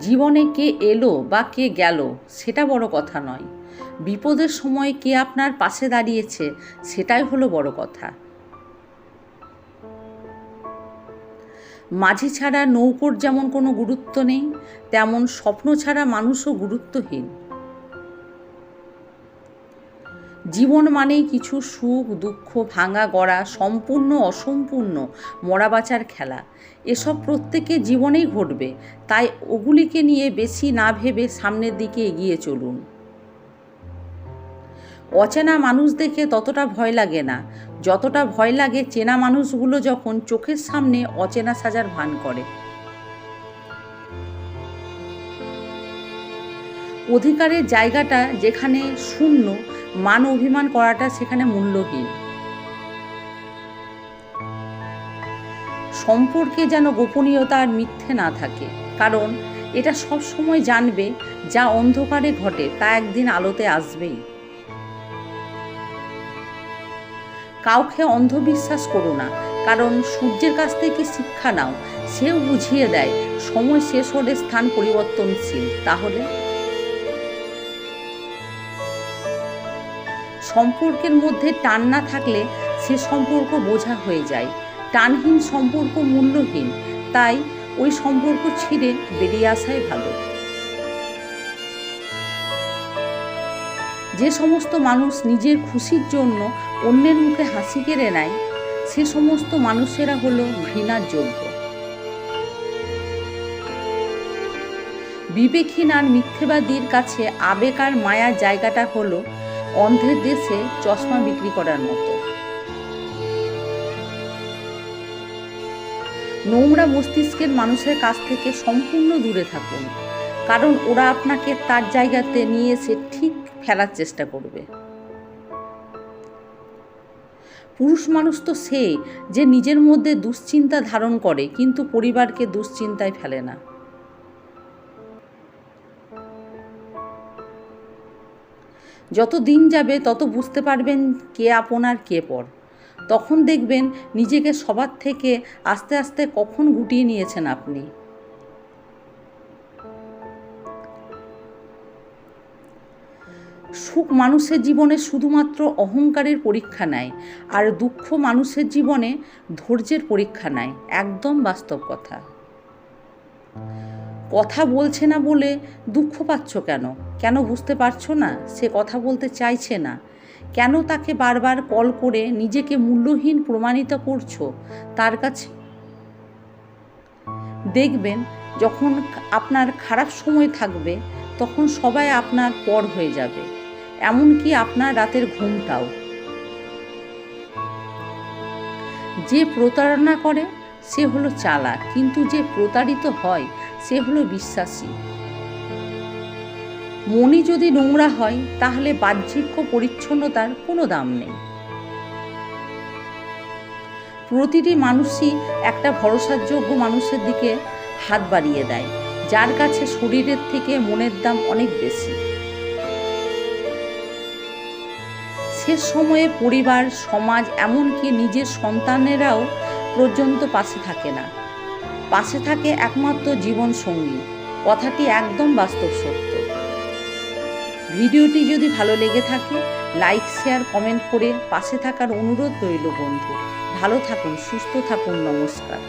জীবনে কে এলো বা কে গেল সেটা বড় কথা নয়, বিপদের সময় কে আপনার পাশে দাঁড়িয়েছে সেটাই হলো বড় কথা। মাঝি ছাড়া নৌকোর যেমন কোনো গুরুত্ব নেই, তেমন স্বপ্ন ছাড়া মানুষও গুরুত্বহীন। জীবন মানেই কিছু সুখ দুঃখ, ভাঙা গড়া, সম্পূর্ণ অসম্পূর্ণ, মরা বাঁচার খেলা। এসব প্রত্যেকে জীবনেই ঘটবে, তাই ওগুলিকে নিয়ে বেশি না ভেবে সামনের দিকে এগিয়ে চলুন। অচেনা মানুষ দেখে ততটা ভয় লাগে না যতটা ভয় লাগে চেনা মানুষগুলো যখন চোখের সামনে অচেনা সাজার ভান করে। অধিকারের জায়গাটা যেখানে শূন্য, মান অভিমান করাটা সেখানে মূল্যহীন। সম্পর্কে যেন গোপনীয়তা আর মিথ্যে না থাকে, কারণ এটা সব সময় জানবে যা অন্ধকারে ঘটে তা একদিন আলোতে আসবেই। কাউকে অন্ধবিশ্বাস করো না, কারণ সূর্যের কাছ থেকে শিক্ষা নাও, সেও বুঝিয়ে দেয় সময় শেষ হলে স্থান পরিবর্তনশীল। তাহলে সম্পর্কের মধ্যে টান না থাকলে সে সম্পর্ক বোঝা হয়ে যায়। টানহীন সম্পর্ক মূল্যহীন, তাই ওই সম্পর্ক ছিঁড়ে বেরিয়ে আসাই ভালো। যে সমস্ত মানুষ নিজের খুশির জন্য অন্যের মুখে হাসি কেড়ে নেয়, সে সমস্ত মানুষেরা হলো ঘৃণার যোগ্য। বিবেকহীন আর মিথ্যেবাদীর কাছে আবেগ আর মায়ার জায়গাটা হলো অন্ধের দেশে চশমা বিক্রি করার মতো। নোংরা মস্তিষ্কের মানুষের কাছ থেকে সম্পূর্ণ দূরে থাকুন, কারণ ওরা আপনাকে তার জায়গাতে নিয়ে এসে ঠিক ফেলার চেষ্টা করবে। পুরুষ মানুষ তো সে যে নিজের মধ্যে দুশ্চিন্তা ধারণ করে কিন্তু পরিবারকে দুশ্চিন্তায় ফেলে না। যত দিন যাবে তত বুঝতে পারবেন কে আপন আর কে পর। তখন দেখবেন নিজেকে সবার থেকে আস্তে আস্তে কখন গুটিয়ে নিয়েছেন আপনি। সুখ মানুষের জীবনে শুধুমাত্র অহংকারের পরীক্ষা নেয়, আর দুঃখ মানুষের জীবনে ধৈর্যের পরীক্ষা নেয়। একদম বাস্তব কথা। কথা বলছে না বলে দুঃখ পাচ্ছ কেন? কেন বুঝতে পারছো না সে কথা বলতে চাইছে না? কেন তাকে বারবার কল করে নিজেকে মূল্যহীন প্রমাণিত করছো তার কাছে? দেখবেন যখন আপনার খারাপ সময় থাকবে তখন সবাই আপনার পর হয়ে যাবে, এমনকি আপনার রাতের ঘুমটাও। যে প্রতারণা করে সে হলো চালাক, কিন্তু যে প্রতারিত হয় সে হলো বিশ্বাসী। মনই যদি নোংরা হয় তাহলে বাহ্যিক পরিচ্ছন্নতার কোনো দাম নেই। প্রতিটি মানুষই একটা ভরসাযোগ্য মানুষের দিকে হাত বাড়িয়ে দেয়, যার কাছে শরীরের থেকে মনের দাম অনেক বেশি। শেষ সময়ে পরিবার, সমাজ, এমনকি নিজের সন্তানেরাও পর্যন্ত পাশে থাকে না। পাশে থাকে একমাত্র জীবন সঙ্গী। কথাটি একদম বাস্তব সত্য। ভিডিওটি যদি ভালো লেগে থাকে লাইক, শেয়ার, কমেন্ট করে পাশে থাকার অনুরোধ রইল বন্ধু। ভালো থাকুন, সুস্থ থাকুন। নমস্কার।